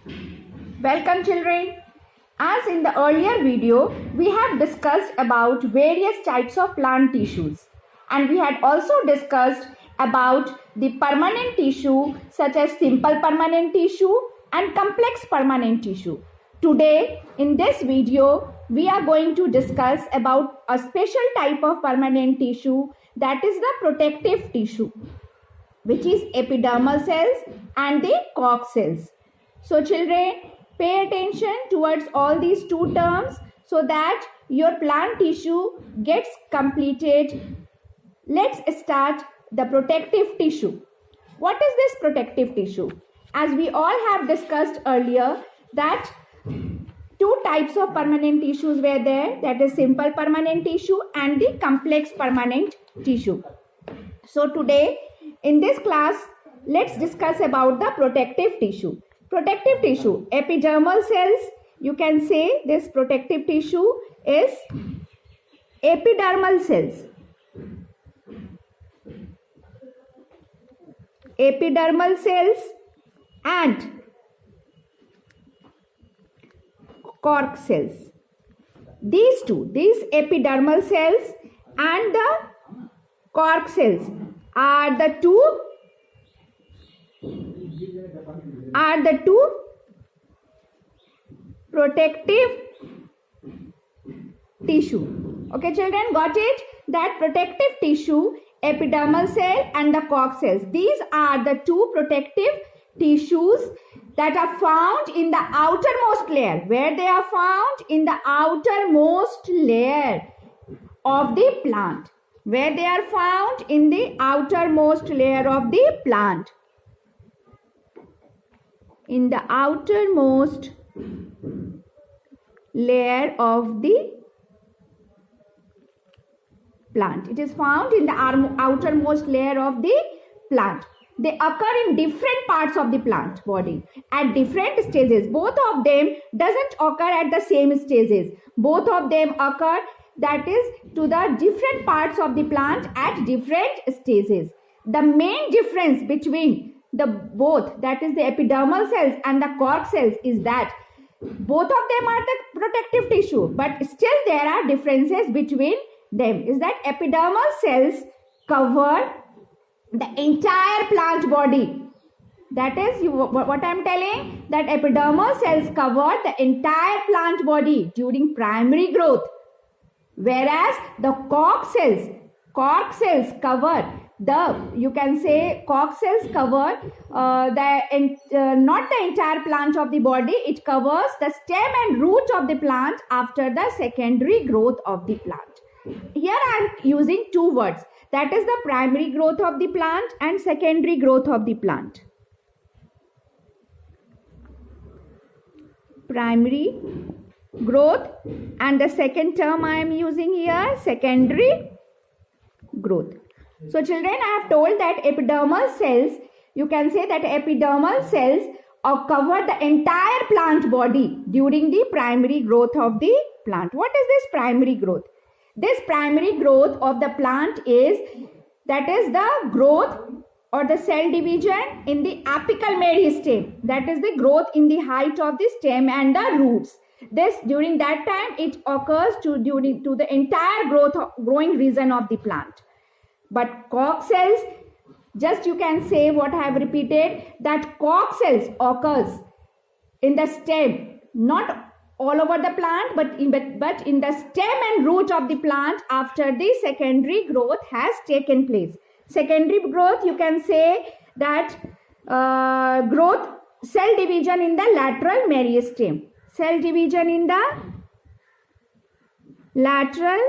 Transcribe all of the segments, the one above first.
Welcome children. As in the earlier video, we have discussed about various types of plant tissues, and we had also discussed about the permanent tissue such as simple permanent tissue and complex permanent tissue. Today in this video, we are going to discuss about a special type of permanent tissue, that is the protective tissue, which is epidermal cells and the cork cells. So children, pay attention towards all these two terms so that your plant tissue gets completed. Let's start the protective tissue. What is this protective tissue? As we all have discussed earlier that two types of permanent tissues were there, that is simple permanent tissue and the complex permanent tissue. So today in this class, let's discuss about the protective tissue. Protective tissue, epidermal cells, you can say this protective tissue is epidermal cells. Epidermal cells and cork cells. These two, these epidermal cells and the cork cells are the two protective tissue. Okay children, got it? That protective tissue, epidermal cell and the cork cells, these are the two protective tissues that are found in the outermost layer. Where they are found? In the outermost layer of the plant. Where they are found? In the outermost layer of the plant. In the outermost layer of the plant. It is found in the outermost layer of the plant. They occur in different parts of the plant body at different stages. Both of them doesn't occur at the same stages. Both of them occur, that is, to the different parts of the plant at different stages. The main difference between the both, that is the epidermal cells and the cork cells, is that both of them are the protective tissue, but still there are differences between them. Is that epidermal cells cover the entire plant body. That is what I am telling, that epidermal cells cover the entire plant body during primary growth, whereas the cork cells cover the, you can say, cork cells cover not the entire plant of the body. It covers the stem and root of the plant after the secondary growth of the plant. Here I am using two words, that is the primary growth of the plant and secondary growth of the plant. Primary growth, and the second term I am using here, secondary growth. So children, I have told that epidermal cells, you can say that epidermal cells cover the entire plant body during the primary growth of the plant. What is this primary growth? This primary growth of the plant is, that is the growth or the cell division in the apical meristem. That is the growth in the height of the stem and the roots. This, during that time, it occurs to the entire growing region of the plant. But cork cells, just you can say what I have repeated, that cork cells occurs in the stem, not all over the plant, but in the stem and root of the plant after the secondary growth has taken place. Secondary growth, you can say that growth, cell division in the lateral meristem. Cell division in the lateral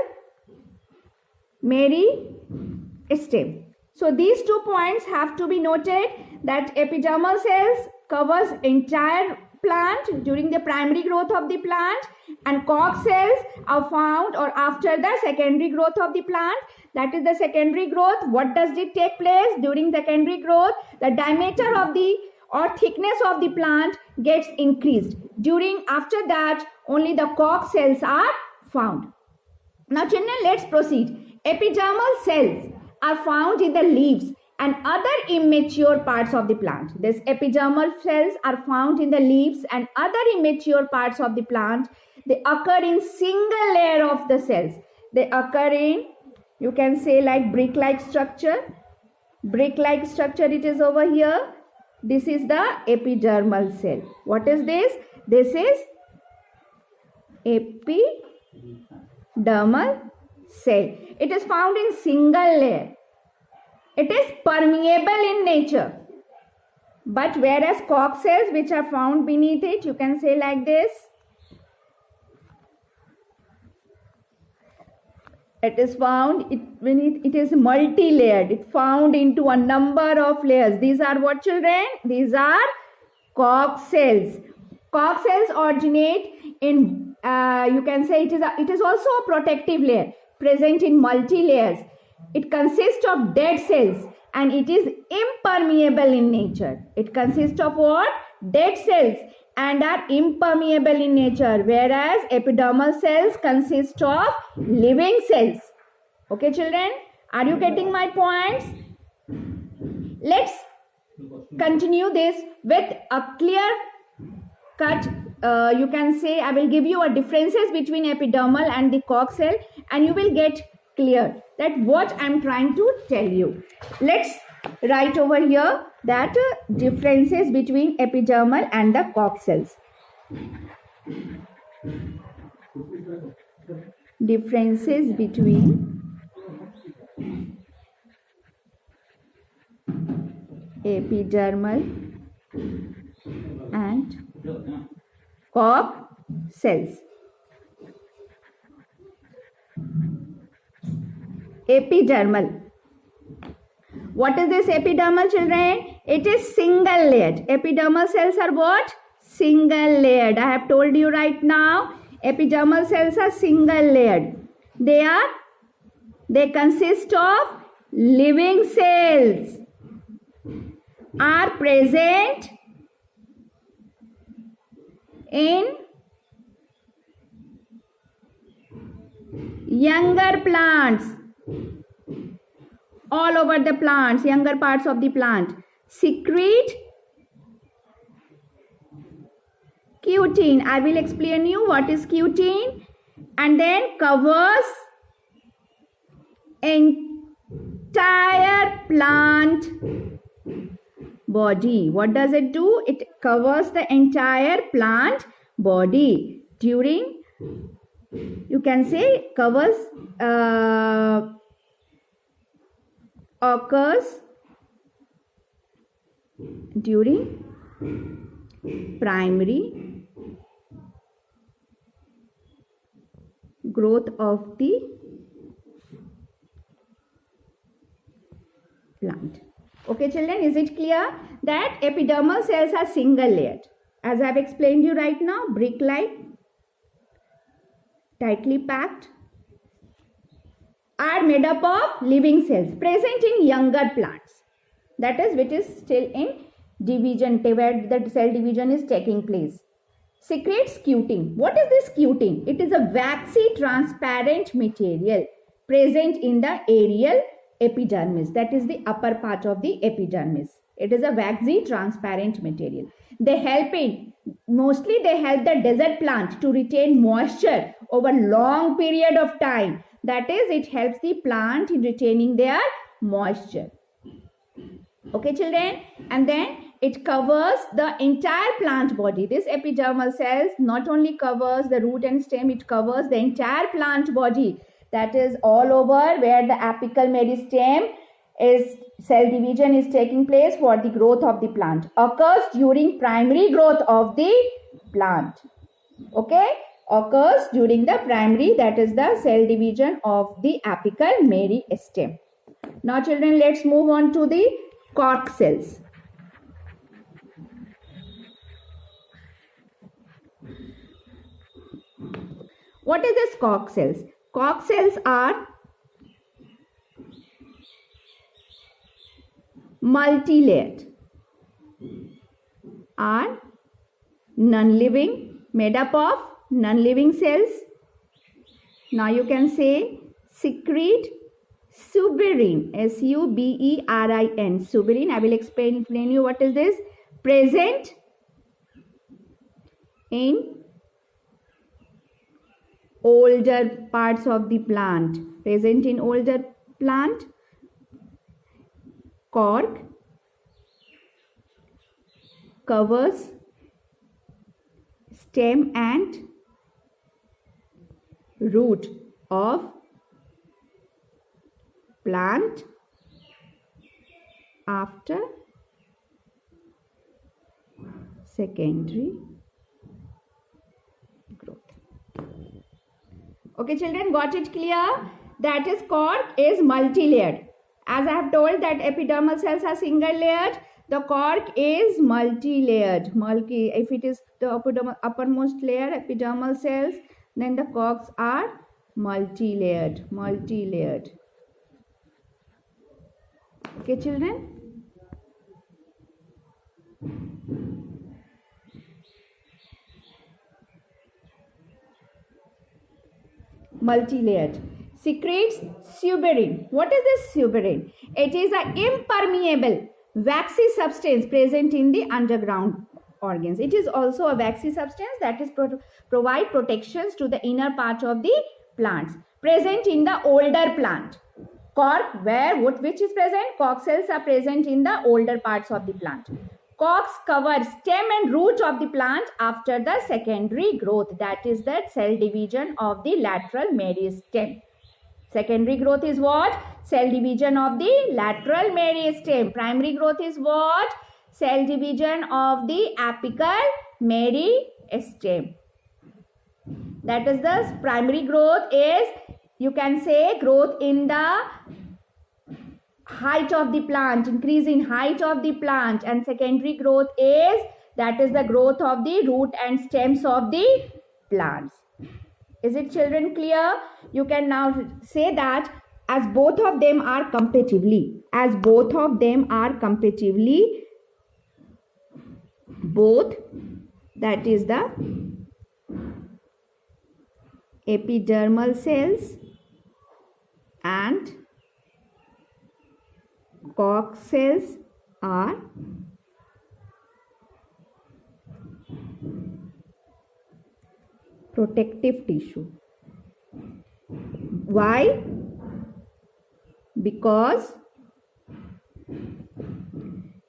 meristem. So these 2 points have to be noted, that epidermal cells covers entire plant during the primary growth of the plant, and cork cells are found or after the secondary growth of the plant. That is the secondary growth. What does it take place during secondary growth? The diameter of the or thickness of the plant gets increased. After that, only the cork cells are found. Now children, let's proceed. Epidermal cells are found in the leaves and other immature parts of the plant. These epidermal cells are found in the leaves and other immature parts of the plant. They occur in single layer of the cells. They occur in, you can say, like brick-like structure. Brick-like structure it is over here. This is the epidermal cell. What is this? This is epidermal cell. It is found in single layer. It is permeable in nature. But whereas cork cells which are found beneath it, you can say like this. It is found beneath, it is multi-layered. It found into a number of layers. These are what, children? These are cork cells. Cork cells originate in, you can say it is also a protective layer present in multi-layers. It consists of dead cells and it is impermeable in nature. It consists of what? Dead cells and are impermeable in nature, whereas epidermal cells consist of living cells. Okay, children? Are you getting my points? Let's continue this with a clear cut. You can say, I will give you a differences between epidermal and the cork cell, and you will get clear that what I am trying to tell you. Let's write over here that differences between epidermal and the cork cells. Differences between epidermal and cork cells. Epidermal. What is this epidermal, children? It is single layered. Epidermal cells are what? Single layered. I have told you right now. Epidermal cells are single layered. They consist of living cells. Are present in younger plants. All over the plants, younger parts of the plant. Secrete cutin. I will explain you what is cutin. And then covers entire plant body. What does it do? It covers the entire plant body during, you can say, covers, occurs during primary growth of the plant. Okay, children, is it clear that epidermal cells are single layered? As I have explained you right now, brick-like, tightly packed, are made up of living cells present in younger plants. That is, which is still in division, where the cell division is taking place. Secretes cutin. What is this cutin? It is a waxy transparent material present in the aerial epidermis. That is the upper part of the epidermis. It is a waxy transparent material. Mostly they help the desert plant to retain moisture over long period of time. That is, it helps the plant in retaining their moisture. Okay, children? And then it covers the entire plant body. This epidermal cells not only covers the root and stem, it covers the entire plant body. That is all over where the apical meristem is, cell division is taking place for the growth of the plant. Occurs during primary growth of the plant. Okay? Occurs during the primary, that is the cell division of the apical meristem. Now, children, let's move on to the cork cells. What is this cork cells? Cork cells are multi-layered, are non-living, made up of non-living cells. Now you can say secrete Suberin, S-U-B-E-R-I-N, suberin. I will explain you what is this. Present in older parts of the plant. Present in older plant. Cork covers stem and root of plant after secondary growth. Okay children, got it clear? That is, cork is multi-layered. As I have told that epidermal cells are single layered, the cork is multi-layered. If it is the uppermost layer, epidermal cells, then the corks are multi-layered. Okay children? Multi-layered. Secretes suberin. What is this suberin? It is an impermeable waxy substance present in the underground organs. It is also a waxy substance that is provide protections to the inner part of the plants. Present in the older plant. Cork, which is present? Cork cells are present in the older parts of the plant. Corks cover stem and root of the plant after the secondary growth. That is the cell division of the lateral meristem. Secondary growth is what? Cell division of the lateral meristem. Primary growth is what? Cell division of the apical meristem. That is the primary growth is, you can say, growth in the height of the plant, increase in height of the plant, and secondary growth is, that is the growth of the root and stems of the plants. Is it children clear? You can now say that as both of them are competitively, both, that is the epidermal cells and cork cells are protective tissue. Why? Because,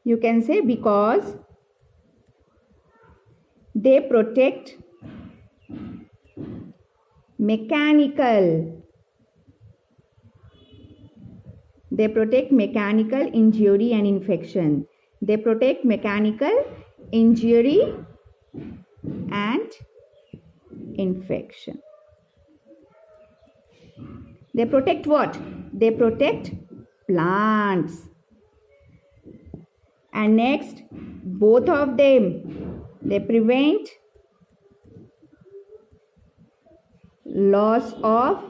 you can say, because they protect mechanical injury and infection. They protect mechanical injury and infection. They protect what? They protect plants. And next, both of them, they prevent loss of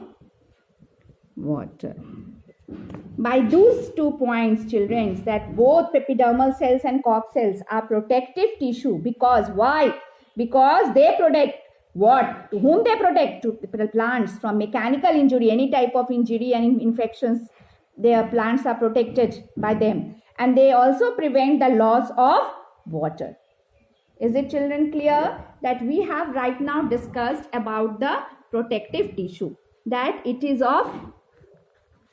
water. By those 2 points, children, that both epidermal cells and cork cells are protective tissue. Because why? Because they protect what? To whom they protect? To the plants from mechanical injury, any type of injury and infections. Their plants are protected by them. And they also prevent the loss of water. Is it children clear? That we have right now discussed about the protective tissue. That it is of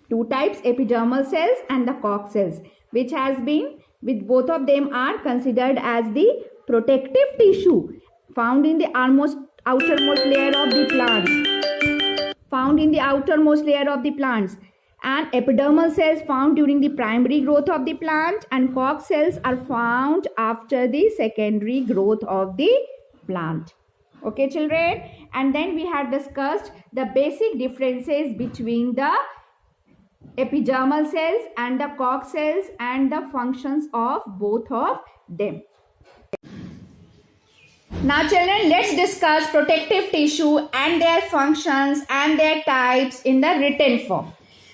2 types, epidermal cells and the cork cells, which has been, with both of them are considered as the protective tissue found in the outermost layer of the plants. And epidermal cells found during the primary growth of the plant, and cork cells are found after the secondary growth of the plant. Okay children, and then we had discussed the basic differences between the epidermal cells and the cork cells and the functions of both of them. Now children, let's discuss protective tissue and their functions and their types in the written form.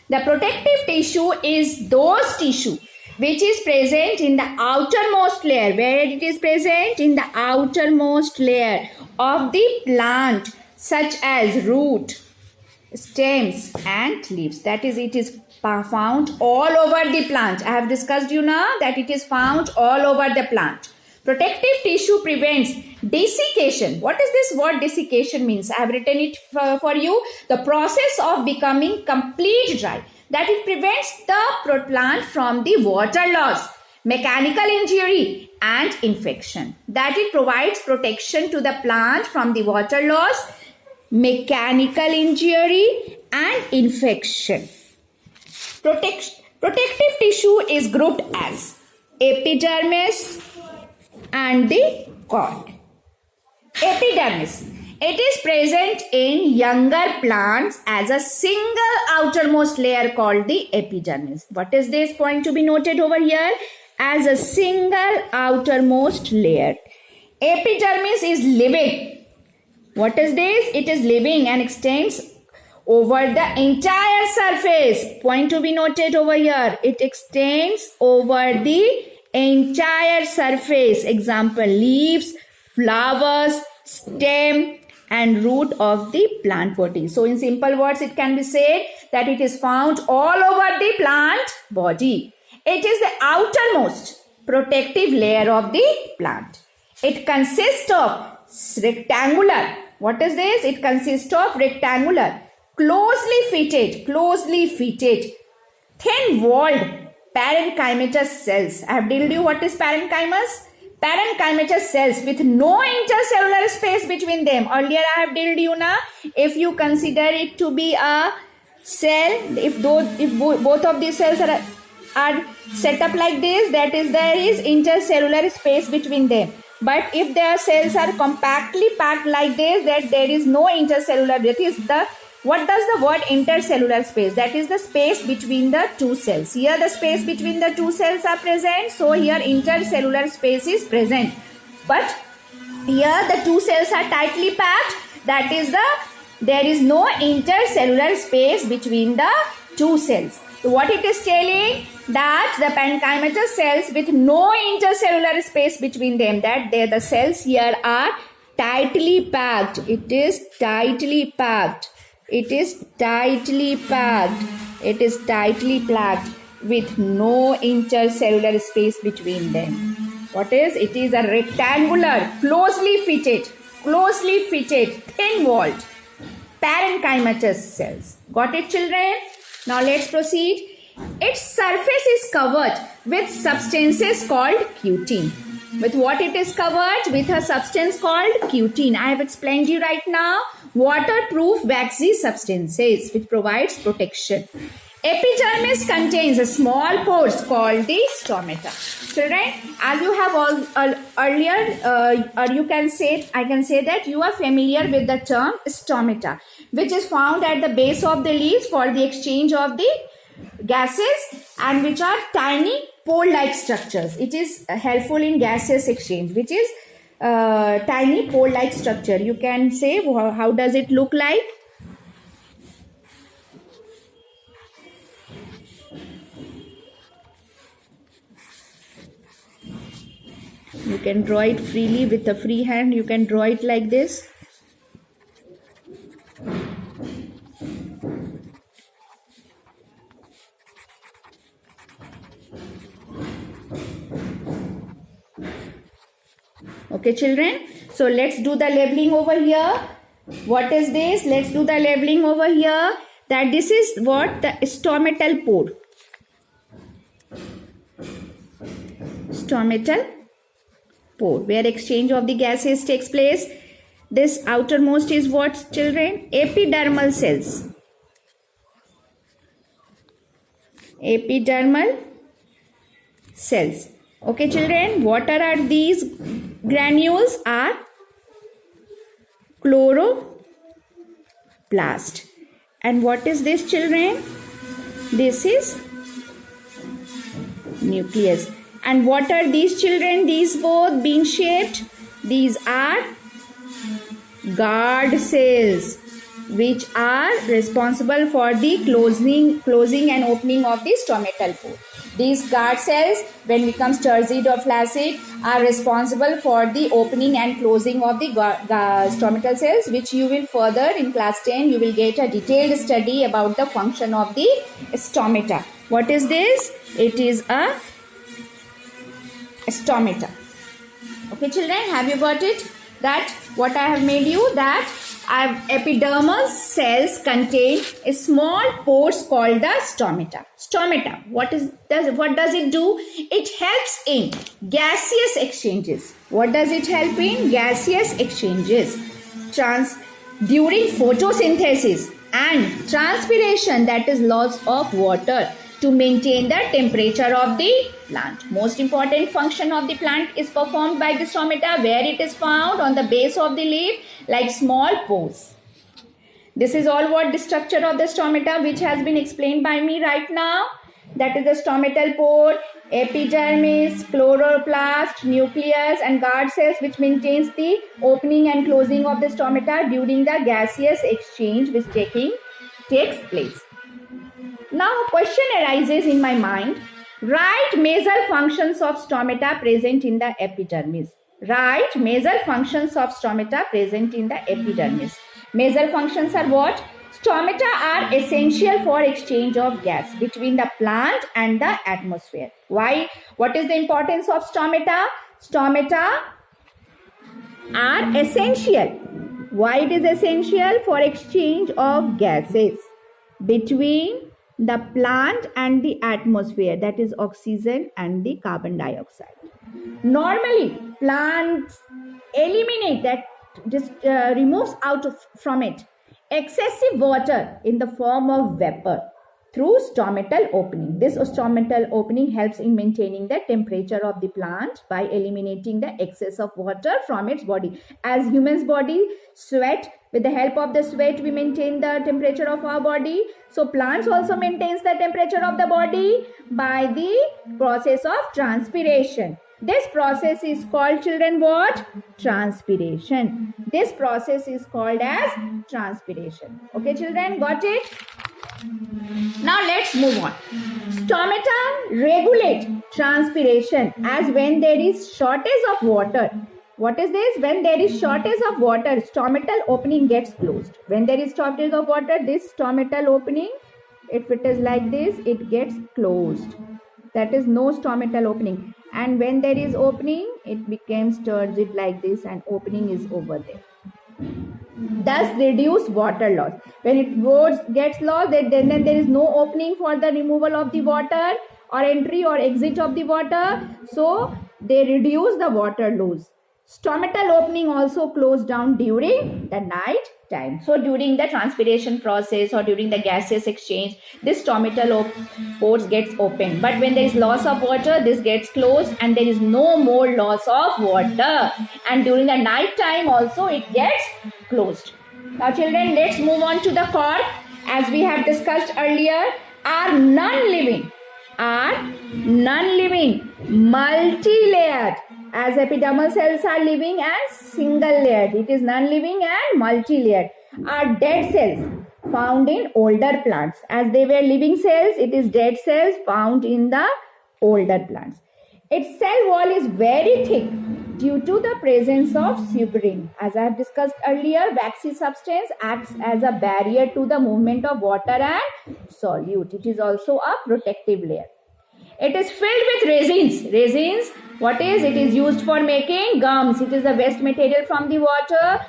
The protective tissue is those tissue which is present in the outermost layer. Where it is present? In the outermost layer of the plant, such as root, stems and leaves. That is, it is found all over the plant. I have discussed you now that it is found all over the plant. Protective tissue prevents desiccation. What is this word desiccation means? I have written it for you. The process of becoming complete dry. That it prevents the plant from the water loss, mechanical injury and infection. That it provides protection to the plant from the water loss, mechanical injury and infection. Protective tissue is grouped as epidermis and the cord. Epidermis. It is present in younger plants as a single outermost layer called the epidermis. What is this point to be noted over here? As a single outermost layer. Epidermis is living. What is this? It is living and extends over the entire surface. Point to be noted over here. It extends over the entire surface. Example, leaves, flowers, stem and root of the plant body. So in simple words, it can be said that it is found all over the plant body. It is the outermost protective layer of the plant. It consists of rectangular. What is this? It consists of rectangular, closely fitted, thin-walled parenchymatous cells. I have told you what is parenchymus. Parenchymatous cells with no intercellular space between them. Earlier I have told you now, if you consider it to be a cell, if both of these cells are set up like this, that is there is intercellular space between them. But if their cells are compactly packed like this, that there is no intercellular, that is the, what does the word intercellular space? That is the space between the two cells. Here the space between the two cells are present. So here intercellular space is present. But here the two cells are tightly packed. That is there is no intercellular space between the two cells. So what it is telling? That the parenchymatous cells with no intercellular space between them, that the cells here are tightly packed. It is tightly packed. It is tightly packed. It is tightly packed with no intercellular space between them. What is? It is a rectangular, closely fitted, thin-walled parenchymatous cells. Got it, children? Now let's proceed. Its surface is covered with substances called cutin. With what it is covered? With a substance called cutin. I have explained you right now. Waterproof waxy substances which provides protection. Epidermis contains a small pores called the stomata. Children, as you have all earlier, or you can say, I can say that you are familiar with the term stomata, which is found at the base of the leaves for the exchange of the gases and which are tiny pole-like structures. It is helpful in gaseous exchange, which is tiny pole-like structure. You can say, how does it look like? You can draw it freely with a free hand. You can draw it like this. Okay, children. So let's do the labeling over here. What is this? Let's do the labeling over here. That this is what the stomatal pore. Stomatal pore, where exchange of the gases takes place. This outermost is what, children? Epidermal cells. Epidermal cells. Okay, children, what are these granules? Are chloroplast. And what is this, children? This is nucleus. And what are these, children? These both bean shaped. These are guard cells, which are responsible for the closing and opening of the stomatal pore. These guard cells, when becomes turgid or flaccid, are responsible for the opening and closing of the stomatal cells, which you will further in class 10, you will get a detailed study about the function of the stomata. What is this? It is a stomata. Okay children, have you got it? That what I have made you, that epidermal cells contain a small pores called the stomata. Stomata, what does it do? It helps in gaseous exchanges. What does it help in? Gaseous exchanges. During photosynthesis and transpiration, that is loss of water, to maintain the temperature of the plant. Most important function of the plant is performed by the stomata, where it is found on the base of the leaf like small pores. This is all what the structure of the stomata, which has been explained by me right now. That is the stomatal pore, epidermis, chloroplast, nucleus and guard cells, which maintains the opening and closing of the stomata during the gaseous exchange which takes place. Now a question arises in my mind. Write major functions of stomata present in the epidermis. Write major functions of stomata present in the epidermis. Major functions are what? Stomata are essential for exchange of gas between the plant and the atmosphere. Why? What is the importance of stomata? Stomata are essential. Why it is essential? For exchange of gases between the plant and the atmosphere, that is oxygen and the carbon dioxide. Normally plants eliminate that, just removes out from it excessive water in the form of vapor through stomatal opening. This stomatal opening helps in maintaining the temperature of the plant by eliminating the excess of water from its body. As humans' body sweat, with the help of the sweat we maintain the temperature of our body. So plants also maintains the temperature of the body by the process of transpiration. This process is called, children, what? Transpiration. This process is called as transpiration. Okay children, got it? Now let's move on. Stomata regulate transpiration as when there is shortage of water. What is this? When there is shortage of water, stomatal opening gets closed. When there is shortage of water, this stomatal opening, if it is like this, it gets closed. That is no stomatal opening. And when there is opening, it becomes turgid like this, and opening is over there. Thus reduce water loss. When it gets lost, then there is no opening for the removal of the water or entry or exit of the water. So they reduce the water loss. Stomatal opening also close down during the night time. So during the transpiration process or during the gaseous exchange, this stomatal pores gets open. But when there is loss of water, this gets closed and there is no more loss of water. And during the night time also it gets closed. Now children, let's move on to the cork. As we have discussed earlier, are non-living, multi-layered. As epidermal cells are living and single-layered, it is non-living and multi-layered. Are dead cells found in older plants. As they were living cells, it is dead cells found in the older plants. Its cell wall is very thick due to the presence of suberin. As I have discussed earlier, waxy substance acts as a barrier to the movement of water and solute. It is also a protective layer. It is filled with resins. Resins, what is? It is used for making gums. It is the waste material from the water.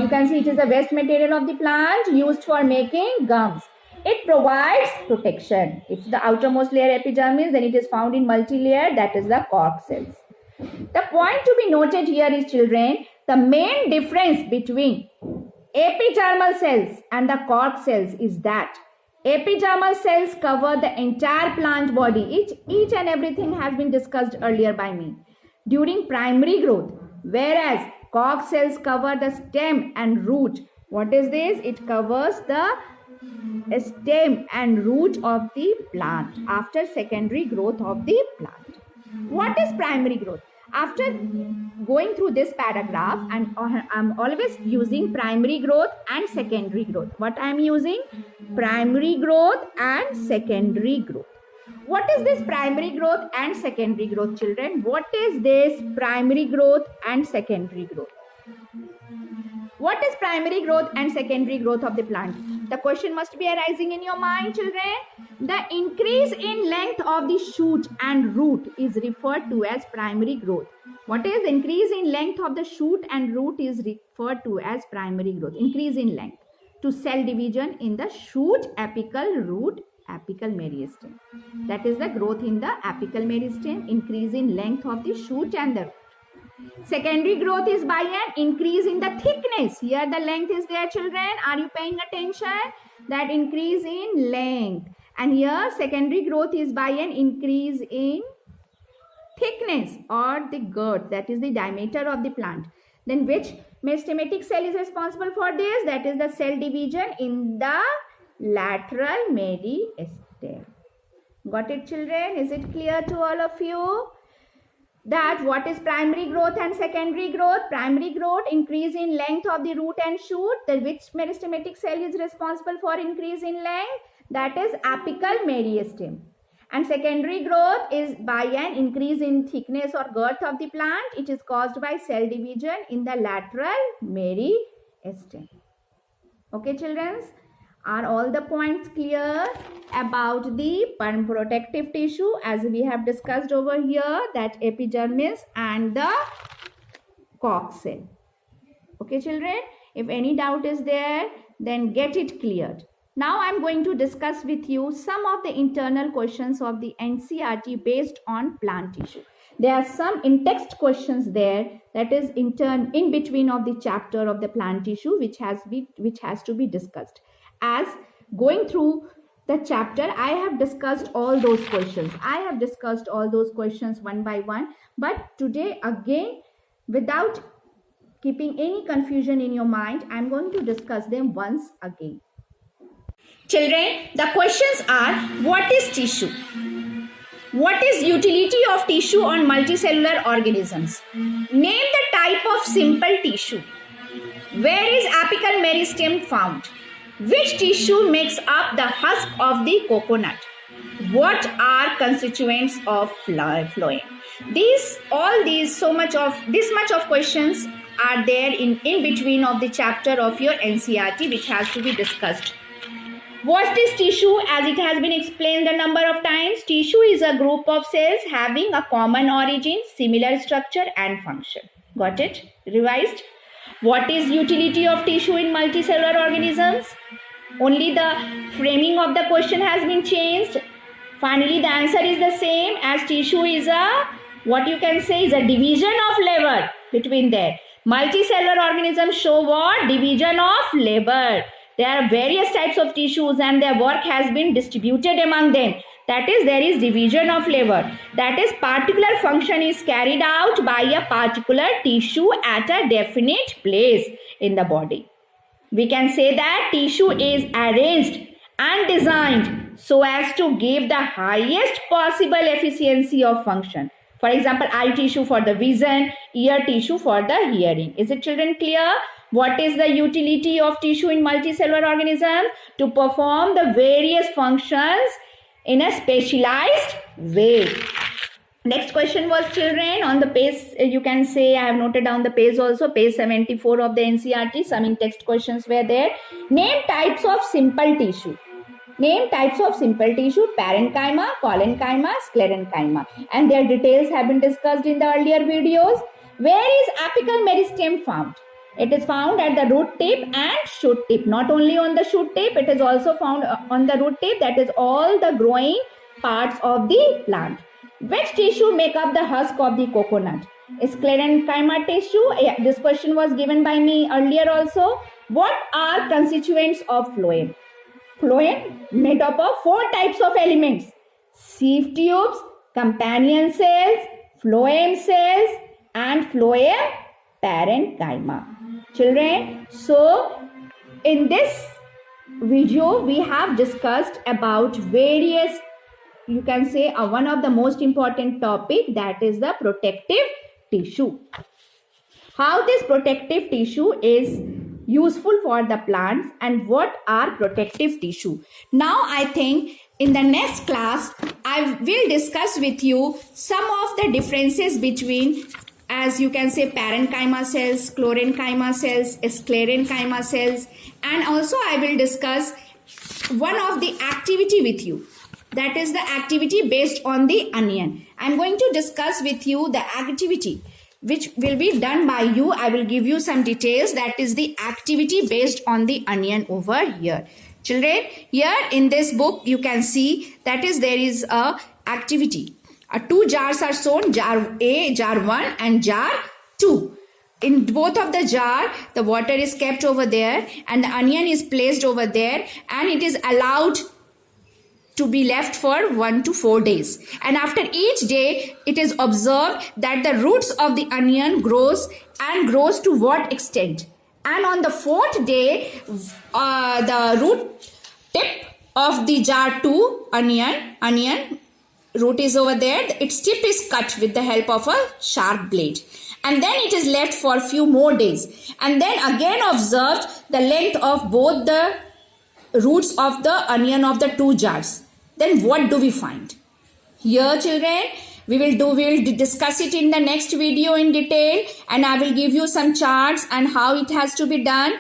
You can see it is the waste material of the plant used for making gums. It provides protection. If the outermost layer epidermis, then it is found in multi-layer, that is the cork cells. The point to be noted here is, children, the main difference between epidermal cells and the cork cells is that epidermal cells cover the entire plant body. Each and everything has been discussed earlier by me during primary growth, whereas cork cells cover the stem and root. What is this? It covers the stem and root of the plant after secondary growth of the plant. What is primary growth? After going through this paragraph, and I'm always using primary growth and secondary growth. What I'm using? Primary growth and secondary growth. What is this primary growth and secondary growth, children? What is this primary growth and secondary growth? What is primary growth and secondary growth of the plant? The question must be arising in your mind, children. The increase in length of the shoot and root is referred to as primary growth. What is increase in length of the shoot and root is referred to as primary growth. Increase in length to cell division in the shoot, apical, root, apical meristem. That is the growth in the apical meristem, increase in length of the shoot and the root. Secondary growth is by an increase in the thickness. Here the length is there, children. Are you paying attention? That increase in length. And here secondary growth is by an increase in thickness or the girth, that is the diameter of the plant. Then which meristematic cell is responsible for this? That is the cell division in the lateral meristem. Got it, children? Is it clear to all of you? That what is primary growth and secondary growth? Primary growth, increase in length of the root and shoot. Then which meristematic cell is responsible for increase in length? That is apical meristem. And secondary growth is by an increase in thickness or girth of the plant. It is caused by cell division in the lateral meristem. Okay, children? Are all the points clear about the protective tissue as we have discussed over here, that epidermis and the Koch cell? Okay, children? If any doubt is there, then get it cleared. Now I am going to discuss with you some of the internal questions of the NCERT based on plant tissue. There are some in-text questions there, that is in between of the chapter of the plant tissue which has to be discussed. As going through the chapter, I have discussed all those questions. One by one. But today again, without keeping any confusion in your mind, I am going to discuss them once again. Children, the questions are: what is tissue? What is utility of tissue on multicellular organisms? Name the type of simple tissue. Where is apical meristem found? Which tissue makes up the husk of the coconut? What are constituents of phloem? This much of questions are there in between of the chapter of your NCERT which has to be discussed. What is tissue? As it has been explained a number of times, tissue is a group of cells having a common origin, similar structure and function. Got it? Revised? What is utility of tissue in multicellular organisms? Only the framing of the question has been changed. Finally, the answer is the same, as tissue is a division of labor between there. Multicellular organisms show what? Division of labor. There are various types of tissues and their work has been distributed among them. That is, there is division of labor. That is, particular function is carried out by a particular tissue at a definite place in the body. We can say that tissue is arranged and designed so as to give the highest possible efficiency of function. For example, eye tissue for the vision, ear tissue for the hearing. Is it, children, clear? What is the utility of tissue in multicellular organism? To perform the various functions in a specialized way. Next question was, children, on the page, you can say, I have noted down the page also, page 74 of the NCERT, some in-text questions were there. Name types of simple tissue. Name types of simple tissue: parenchyma, collenchyma, sclerenchyma. And their details have been discussed in the earlier videos. Where is apical meristem found? It is found at the root tip and shoot tip. Not only on the shoot tip, it is also found on the root tip, that is all the growing parts of the plant. Which tissue make up the husk of the coconut? Sclerenchyma tissue. This question was given by me earlier also. What are constituents of phloem? Phloem made up of 4 types of elements: sieve tubes, companion cells, phloem cells, and phloem parenchyma. Children, so in this video we have discussed about various, you can say, one of the most important topic, that is the protective tissue. How this protective tissue is useful for the plants and what are protective tissue. Now I think In the next class, I will discuss with you some of the differences between, as you can say, parenchyma cells, chlorenchyma cells, sclerenchyma cells, and also I will discuss one of the activity with you. That is the activity based on the onion. I am going to discuss with you the activity which will be done by you. I will give you some details. That is the activity based on the onion over here. Children, here in this book you can see that is there is a activity. Two jars are shown, jar A, jar 1 and jar 2. In both of the jar, the water is kept over there and the onion is placed over there, and it is allowed to be left for 1 to 4 days. And after each day, it is observed that the roots of the onion grows to what extent. And on the 4th day, the root tip of the jar 2 onion root is over there. Its tip is cut with the help of a sharp blade. And then it is left for a few more days. And then again observed the length of both the roots of the onion of the 2 jars. Then what do we find? Here children, we will discuss it in the next video in detail, and I will give you some charts and how it has to be done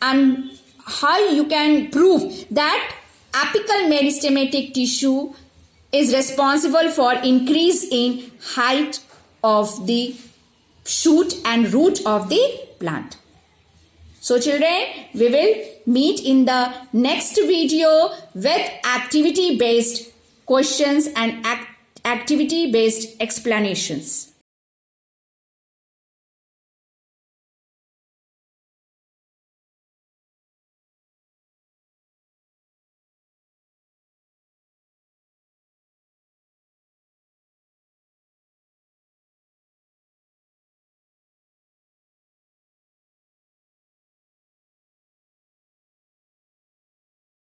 and how you can prove that apical meristematic tissue is responsible for increase in height of the shoot and root of the plant. So children, we will meet in the next video with activity based questions and activity based explanations.